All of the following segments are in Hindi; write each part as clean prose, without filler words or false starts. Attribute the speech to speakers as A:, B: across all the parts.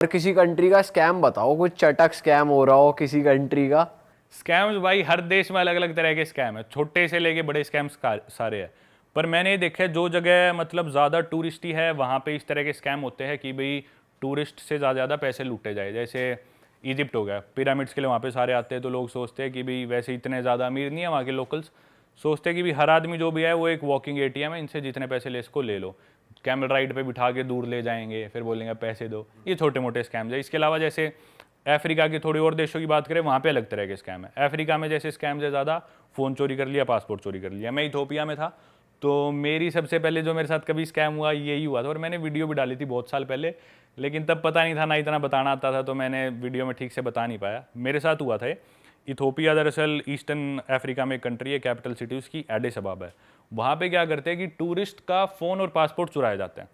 A: और किसी कंट्री का स्कैम बताओ, कुछ चटक स्कैम हो रहा हो किसी कंट्री का।
B: स्कैम्स भाई हर देश में अलग अलग तरह के स्कैम है, छोटे से लेके बड़े स्कैम्स सारे हैं। पर मैंने ये देखा है जो जगह मतलब ज़्यादा टूरिस्टी है वहाँ पे इस तरह के स्कैम होते हैं कि भाई टूरिस्ट से ज़्यादा पैसे लूटे जाए। जैसे इजिप्ट हो गया, पिरामिड्स के लिए वहाँ पे सारे आते हैं, तो लोग सोचते हैं कि भाई वैसे इतने ज़्यादा अमीर नहीं है वहाँ के लोकल्स, सोचते हैं कि भाई हर आदमी जो भी है वो एक वॉकिंग एटीएम है, इनसे जितने पैसे ले इसको ले लो, कैमल राइड पे बिठा के दूर ले जाएंगे, फिर बोलेंगे पैसे दो। ये छोटे मोटे स्कैम्स है। इसके अलावा जैसे अफ्रीका के थोड़ी और देशों की बात करें, वहाँ पे अलग तरह के स्कैम है। अफ्रीका में जैसे स्कैम्स है ज़्यादा, फ़ोन चोरी कर लिया, पासपोर्ट चोरी कर लिया। मैं इथोपिया में था, तो मेरी सबसे पहले जो मेरे साथ कभी स्कैम हुआ यही हुआ था, और मैंने वीडियो भी डाली थी बहुत साल पहले, लेकिन तब पता नहीं था, ना इतना बताना आता था, तो मैंने वीडियो में ठीक से बता नहीं पाया। मेरे साथ हुआ था। इथोपिया दरअसल ईस्टर्न अफ्रीका में एक कंट्री है, कैपिटल सिटी उसकी एडिस अबाबा है। वहाँ पे क्या करते हैं कि टूरिस्ट का फ़ोन और पासपोर्ट चुराए जाते हैं।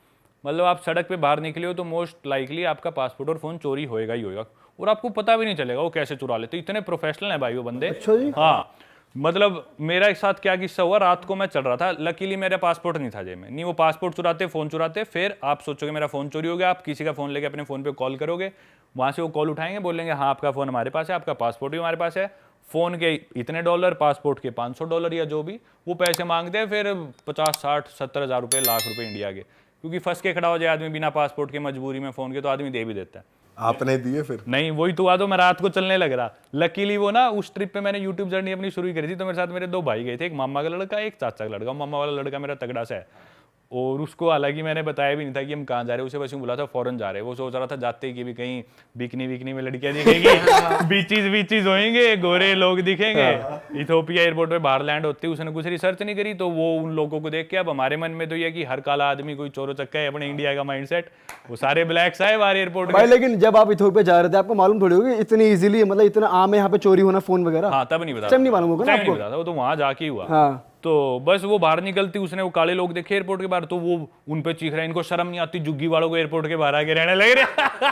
B: मतलब आप सड़क पे बाहर निकले हो तो मोस्ट लाइकली आपका पासपोर्ट और फ़ोन चोरी होएगा ही होएगा, और आपको पता भी नहीं चलेगा वो कैसे चुरा लेते। इतने प्रोफेशनल है भाई वो बंदे।
C: अच्छा जी।
B: हाँ, मतलब मेरा एक साथ क्या किस्सा हुआ, रात को मैं चल रहा था, लकीली मेरा पासपोर्ट नहीं था जेब में। नहीं, वो पासपोर्ट चुराते, फ़ोन चुराते, फिर आप सोचोगे मेरा फ़ोन चोरी हो गया, आप किसी का फ़ोन लेके अपने फ़ोन पे कॉल करोगे, वहाँ से वो कॉल उठाएंगे, बोलेंगे हाँ आपका फ़ोन हमारे पास है, आपका पासपोर्ट भी हमारे पास है, फ़ोन के इतने $, पासपोर्ट के $500 या जो भी वो पैसे मांगते हैं, फिर 50, 60, 70 हज़ार रुपये, लाख रुपये इंडिया के। क्योंकि फंस के खड़ा हो जाए आदमी बिना पासपोर्ट के, मजबूरी में फ़ोन के, तो आदमी दे भी देता है।
C: आपने दिए फिर?
B: नहीं, वही तो हुआ, तो मैं रात को चलने लग रहा। लकीली वो ना उस ट्रिप पे मैंने यूट्यूब जर्नी अपनी शुरू करी थी, तो मेरे साथ मेरे 2 भाई गए थे, एक मामा का लड़का, एक चाचा का लड़का। मामा वाला लड़का मेरा तगड़ा सा है, और उसको हालांकि मैंने बताया भी नहीं था कि हम कहाँ जा रहे हैं, उसे बस यूँ बोला था फॉरेन जा रहे हैं। वो सोच रहा था जाते ही कि भी कहीं बिकनी में लड़कियां दिखेंगी, बीचीज होंगे, गोरे लोग दिखेंगे। इथोपिया एयरपोर्ट पे बाहर लैंड होते ही उसने कुछ रिसर्च नहीं करी, तो वो उन लोगों को देख के, अब हमारे मन में तो ये कि हर काला आदमी कोई चोरो चक्का है, अपने इंडिया का माइंडसेट, वो सारे ब्लैक्स आए बाहर एयरपोर्ट
C: भाई
B: में।
C: लेकिन जब आप इथोपिया जा रहे थे आपको मालूम थोड़ी होगी इतनी इजीली, मतलब इतना आम है यहाँ पे चोरी होना फोन वगैरह?
B: हाँ, तब नहीं बता,
C: तब नहीं मालूम होगा ना
B: नहीं
C: आपको?
B: बता था, वो तो वहां जाके ही हुआ।
C: हाँ।
B: तो बस वो बाहर निकलती, उसने वो काले लोग देखे एयरपोर्ट के बाहर, तो वो उन पे चीख रहा है, इनको शर्म नहीं आती, जुग्गी वालों को एयरपोर्ट के बाहर आके रहने लग रहे।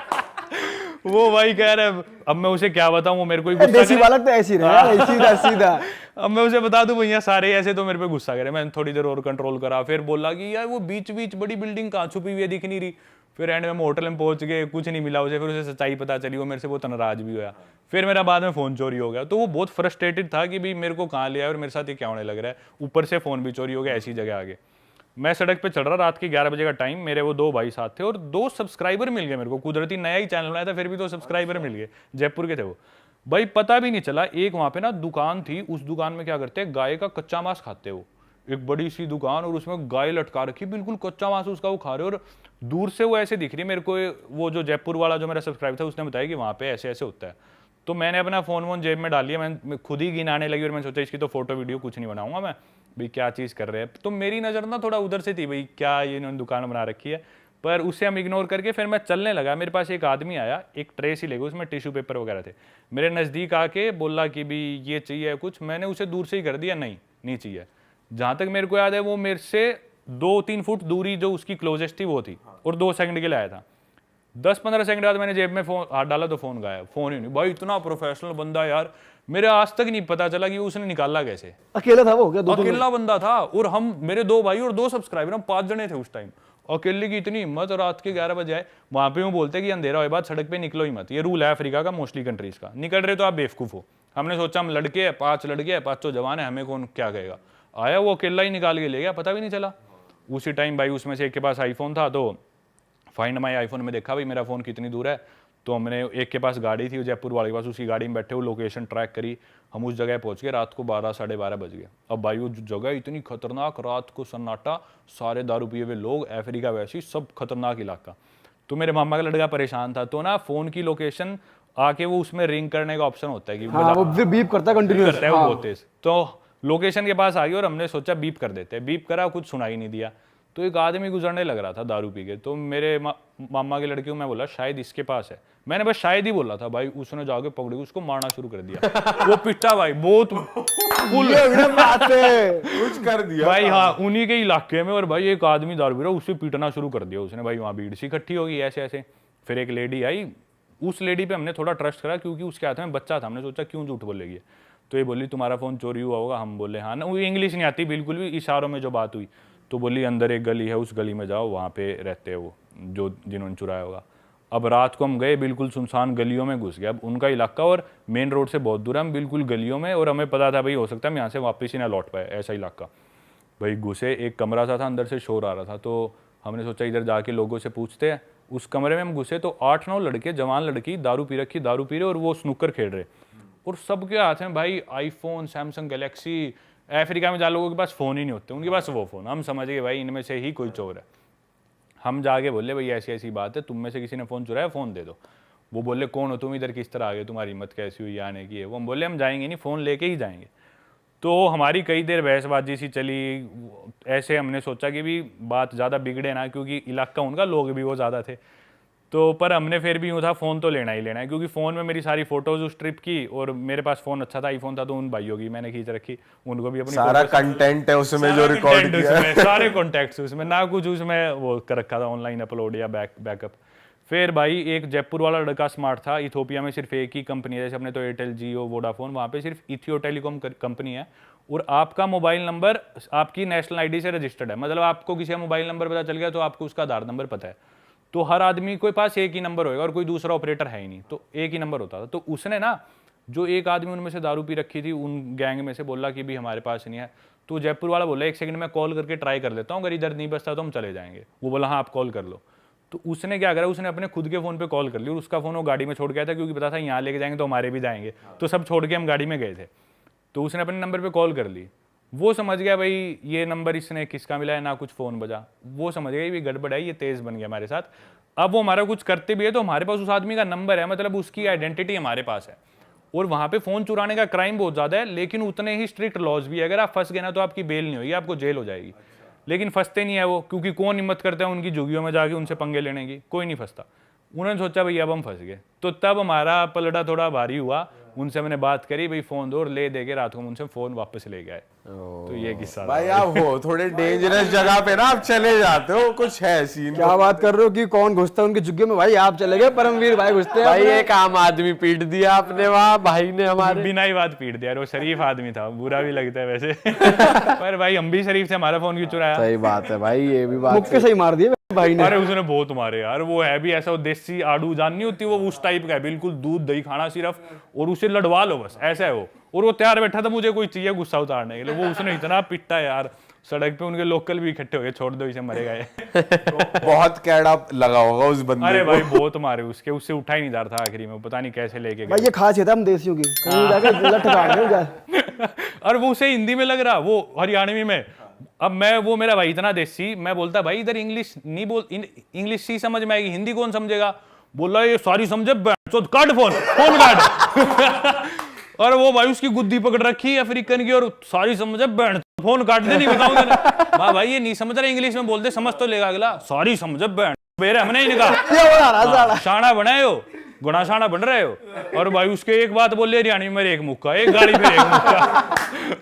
B: वो भाई कह रहे, अब मैं उसे क्या बताऊं, वो मेरे को ही गुस्सा
C: देसी
B: करे।
C: बालक तो ऐसी रहे, सीधा सीधा।
B: अब मैं उसे बता दूं भैया सारे ऐसे, तो मेरे पे गुस्सा करे। मैंने थोड़ी देर और कंट्रोल करा, फिर बोला कि यार वो बीच बड़ी बिल्डिंग कहाँ छुपी हुई है, दिख नहीं रही। फिर एंड में हम होटल में पहुंच गए, कुछ नहीं मिला उसे, फिर उसे सच्चाई पता चली, वो मेरे से बहुत नाराज भी हुआ। फिर मेरा बाद में फ़ोन चोरी हो गया, तो वो बहुत फ्रस्ट्रेटेड था कि भाई मेरे को कहाँ लिया और मेरे साथ ये क्या होने लग रहा है, ऊपर से फ़ोन भी चोरी हो गया ऐसी जगह आगे। मैं सड़क पे चल रहा, रात के 11 बजे का टाइम, मेरे वो 2 भाई साथ थे, और 2 सब्सक्राइबर मिल गए मेरे को। कुदरती नया ही चैनल बनाया था, फिर भी 2 सब्सक्राइबर मिल गए, जयपुर के थे वो भाई। पता भी नहीं चला, एक वहाँ पे ना दुकान थी, उस दुकान में क्या करते हैं, गाय का कच्चा मांस खाते हो, एक बड़ी सी दुकान, और उसमें गाय लटका रखी, बिल्कुल कच्चा मांस उसका वो खा रहे, और दूर से वो ऐसे दिख रही मेरे को। वो जो जयपुर वाला जो मेरा सब्सक्राइबर था उसने बताया कि वहाँ पे ऐसे ऐसे होता है। तो मैंने अपना फ़ोन जेब में डाल लिया, मैं खुद ही गिनाने लगी, और मैंने सोचा इसकी तो फोटो वीडियो कुछ नहीं बनाऊंगा मैं, भाई क्या चीज़ कर रहे हैं। तो मेरी नज़र ना थोड़ा उधर से थी, भाई क्या ये इन्होंने दुकान बना रखी है, पर उसे हम इग्नोर करके फिर मैं चलने लगा। मेरे पास एक आदमी आया, एक ट्रे सी लेके, उसमें टिश्यू पेपर वगैरह थे, मेरे नज़दीक आके बोला कि भी ये चाहिए कुछ। मैंने उसे दूर से ही कर दिया, नहीं चाहिए। जहाँ तक मेरे को याद है वो मेरे से 2-3 फुट दूरी जो उसकी क्लोजेस्ट थी वो थी, और 2 सेकंड के लिए आया था। 10-15 सेकंड बाद मैंने जेब में फोन हाथ डाला तो फोन गायब, फोन ही नहीं। भाई इतना प्रोफेशनल बंदा यार, मेरे आज तक नहीं पता चला कि उसने निकाला कैसे।
C: अकेला था वो क्या?
B: अकेला बंदा था, और हम मेरे 2 भाई और 2 सब्सक्राइबर, हम 5 जने थे उस टाइम। अकेले की इतनी हिम्मत, रात के 11 बजे आए। वहां पे वो बोलते कि अंधेरा होए बाद सड़क पे निकलो ही मत, ये रूल है अफ्रीका का, मोस्टली कंट्रीज का। निकल रहे तो आप बेवकूफ हो। हमने सोचा हम लड़के हैं, 5 लड़के हैं, 5 जवान है, हमें कौन क्या कहेगा। आया वो अकेला ही निकाल के ले गया, पता भी नहीं चला। उसी टाइम भाई उसमें से एक के पास आईफोन था, तो फाइंड माई आईफोन में देखा भाई मेरा फ़ोन कितनी दूर है। तो हमने एक के पास गाड़ी थी जयपुर वाले के पास, उसी गाड़ी में बैठे वो लोकेशन ट्रैक करी, हम उस जगह पहुंच गए। रात को 12 साढ़े 12 बज गए। अब भाई वो जगह इतनी खतरनाक, रात को सन्नाटा, सारे दारू पिए हुए लोग, अफ्रीका वैसी सब खतरनाक इलाका। तो मेरे मामा का लड़का परेशान था, तो ना फ़ोन की लोकेशन आके वो उसमें रिंग करने का ऑप्शन होता है कि
C: हाँ, वो फिर बीप करता है कंटिन्यूअस,
B: करता है वो बहुत तेज। तो लोकेशन के पास आ गई और हमने सोचा बीप कर देते हैं। बीप करा, कुछ सुनाई नहीं दिया। तो एक आदमी गुजरने लग रहा था दारू पी के, तो मेरे मामा के लड़के को मैं बोला शायद इसके पास है। मैंने बस शायद ही बोला था भाई, उसने जाके पकड़ के उसको मारना शुरू कर दिया। वो पिटा भाई बहुत फुल
C: कुछ कर दिया
B: भाई। हाँ, उन्हीं के इलाके में। और भाई एक आदमी दारू पी रहा, उसे पीटना शुरू कर दिया उसने भाई। वहाँ भीड़ सी इकट्ठी होगी ऐसे ऐसे। फिर एक लेडी आई, उस लेडी पे हमने थोड़ा ट्रस्ट करा क्योंकि उसके हाथ में बच्चा था। हमने सोचा क्यों झूठ बोलेगी, तो ये बोली तुम्हारा फ़ोन चोरी हुआ होगा। हम बोले हाँ ना, वो इंग्लिश नहीं आती बिल्कुल भी, इशारों में जो बात हुई। तो बोली अंदर एक गली है, उस गली में जाओ, वहाँ पे रहते हैं वो जो जिन्होंने चुराया होगा। अब रात को हम गए, बिल्कुल सुनसान गलियों में घुस गए। अब उनका इलाका और मेन रोड से बहुत दूर है, हम बिल्कुल गलियों में, और हमें पता था भाई हो सकता है हम यहाँ से वापस ही ना लौट पाए, ऐसा इलाका। भाई घुसे, एक कमरा सा था, अंदर से शोर आ रहा था, तो हमने सोचा इधर जाके लोगों से पूछते हैं। उस कमरे में हम घुसे तो 8-9 लड़के, जवान लड़की, दारू पी रहे और वो स्नूकर खेल रहे, और सबके हाथ में भाई आईफोन, सैमसंग गैलेक्सी। अफ्रीका में जहाँ लोगों के पास फ़ोन ही नहीं होते, उनके पास वो फ़ोन। हम समझ गए भाई इनमें से ही कोई चोर है। हम जाके बोले भाई ऐसी ऐसी बात है, तुम में से किसी ने फ़ोन चुराया, फ़ोन दे दो। वो बोले कौन हो तुम, इधर किस तरह आ गए, तुम्हारी हिम्मत कैसी हुई आने की है। वो हम बोले हम जाएंगे नहीं, फ़ोन लेके ही जाएंगे। तो हमारी कई देर बहसबाजी सी चली। ऐसे हमने सोचा कि भी बात ज़्यादा बिगड़े ना, क्योंकि इलाका उनका, लोग भी वो ज़्यादा थे। तो पर हमने फिर भी यूँ था फ़ोन तो लेना ही लेना है, क्योंकि फ़ोन में मेरी सारी फ़ोटोज़ उस ट्रिप की, और मेरे पास फ़ोन अच्छा था, आईफोन था, तो उन भाइयों की मैंने खींच रखी, उनको भी अपनी
D: सारा कंटेंट है उसमें जो रिकॉर्ड किया है।
B: सारे कॉन्टैक्ट्स उसमें, ना कुछ उसमें वो कर रखा था ऑनलाइन अपलोड या बैकअप। फिर भाई एक जयपुर वाला लड़का स्मार्ट था। इथोपिया में सिर्फ एक ही कंपनी है, जैसे अपने तो एयरटेल, जियो, वोडाफोन, वहाँ पे सिर्फ इथियो टेलीकॉम कंपनी है, और आपका मोबाइल नंबर आपकी नेशनल आईडी से रजिस्टर्ड है। मतलब आपको किसी का मोबाइल नंबर पता चल गया तो आपको उसका आधार नंबर पता है। तो हर आदमी के पास एक ही नंबर होएगा, और कोई दूसरा ऑपरेटर है ही नहीं, तो एक ही नंबर होता था। तो उसने ना, जो एक आदमी उनमें से दारू पी रखी थी, उन गैंग में से बोला कि भी हमारे पास नहीं है। तो जयपुर वाला बोला 1 सेकंड में कॉल करके ट्राई कर लेता हूँ, अगर इधर नहीं बचता तो हम चले जाएंगे। वो बोला हाँ आप कॉल कर लो। तो उसने क्या करा, उसने अपने खुद के फ़ोन पे कॉल कर ली, और उसका फ़ोन वो गाड़ी में छोड़ गया था, क्योंकि पता था यहाँ लेके जाएंगे तो हमारे भी जाएंगे, तो सब छोड़ के हम गाड़ी में गए थे। तो उसने अपने नंबर पे कॉल कर ली। वो समझ गया भाई ये नंबर इसने किसका मिला है, ना कुछ फ़ोन बजा। वो समझ गया ये गड़बड़ है, ये तेज़ बन गया हमारे साथ। अब वो हमारा कुछ करते भी है तो हमारे पास उस आदमी का नंबर है, मतलब उसकी आइडेंटिटी हमारे पास है। और वहाँ पे फ़ोन चुराने का क्राइम बहुत ज़्यादा है, लेकिन उतने ही स्ट्रिक्ट लॉज भी है। अगर आप फंस गए ना तो आपकी बेल नहीं होगी, आपको जेल हो जाएगी। लेकिन फंसते नहीं है वो, क्योंकि कौन हिम्मत करता है उनकी झुग्गियों में जाके उनसे पंगे लेने की, कोई नहीं फंसता। उन्होंने सोचा भाई अब हम फंस गए, तो तब हमारा पलड़ा थोड़ा भारी हुआ। उनसे मैंने बात करी, भाई फ़ोन दो, और ले दे के रात को उनसे फ़ोन वापस ले गए। तो ये किस्सा
D: भाई आप हो थोड़े डेंजरस जगह पे ना, आप चले जाते हो, कुछ है सीन।
C: क्या बात कर रहे हो कि कौन घुसता है उनके झुग्गे में? भाई आप चले गए, परमवीर भाई घुसते हैं
A: भाई
C: अपने।
A: एक आम आदमी पीट दिया आपने वहाँ, भाई ने हमारे।
B: बिना ही बात पीट दिया। वो शरीफ आदमी था, बुरा भी लगता है वैसे पर भाई हम भी शरीफ से, हमारा फोन क्यों चुराया?
A: सही बात है भाई, ये भी बात
C: मुक्के सही मार दिए भाई ने।
B: अरे उसने बहुत मारे यार। वो है भी ऐसा, वो देसी आड़ू जान नहीं होती, वो उस टाइप का है, बिल्कुल दूध दही खाना सिर्फ, और उसे लड़वा लो बस, ऐसा है वो। और वो तैयार बैठा था मुझे कोई चाहिए गुस्सा उतारने के लिए। वो उसने इतना पिटा यार, सड़क पे उनके लोकल भी इकट्ठे हो गए, छोड़ दो इसे मरेगा ये
D: बहुत कैड़ा लगा होगा उस बंदे
B: अरे
D: को।
B: भाई बहुत मारे उसके, उससे उठा ही नहीं जा रहा था आखिरी में, पता नहीं कैसे लेके
C: भाई
B: गए।
C: ये खासियत है हम देसियों की, कहीं जाके लठ काट दें।
B: और वो उसे हिंदी में लग रहा, वो हरियाणवी में। अब मैं, वो मेरा भाई इतना देसी, मैं बोलता भाई इधर इंग्लिश नहीं बोल, इंग्लिश ही समझ में आएगी, हिंदी कौन समझेगा? बोला ये सारी समझे, काट फोन, फोन काट और वो भाई उसकी गुद्दी पकड़ रखी अफ्रीकन की, और सारी समझे, बैंड फोन काट दे, नहीं बताऊंगा भाई ये नहीं समझ रहा, इंग्लिश में बोलते समझ तो लेगा अगला, सारी समझे बैंड बेरे हमने ही निकाला शाना बनाए हो, गुना शाना बन रहे हो। और भाई उसके एक बात बोले हरियाणवी में, एक मुक्का, एक गाड़ी पे एक मुक्का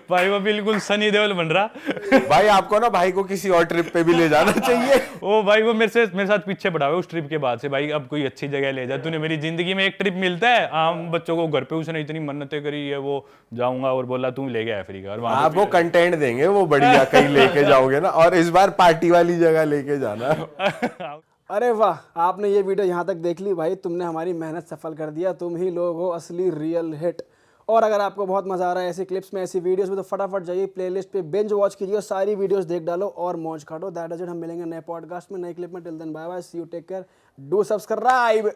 B: भाई वो बिल्कुल सनी देओल बन रहा।
D: भाई आपको ना भाई को किसी और ट्रिप पे भी ले जाना चाहिए।
B: ओ भाई वो मेरे साथ पीछे पड़ा हुआ उस ट्रिप के बाद से। भाई अब कोई अच्छी जगह ले जा, तूने मेरी जिंदगी में एक ट्रिप मिलता है आम बच्चों को घर पे, उसने इतनी मन्नतें करी है, वो जाऊंगा और बोला तू ले गया अफ्रीका। और वहां
D: आपको कंटेंट देंगे वो बढ़िया, कहीं लेके जाओगे ना, और इस बार पार्टी वाली जगह लेके जाना।
C: अरे वाह, आपने ये वीडियो यहाँ तक देख ली भाई, तुमने हमारी मेहनत सफल कर दिया। तुम ही लोग हो असली रियल हिट। और अगर आपको बहुत मजा आ रहा है ऐसी क्लिप्स में, ऐसी वीडियोस में, तो फटाफट जाइए प्लेलिस्ट पे, बिंज वॉच कीजिए, सारी वीडियोस देख डालो और मौज काटो। That is it. हम मिलेंगे नए पॉडकास्ट में, नए क्लिप में। Till then bye bye, see you, take care, do subscribe.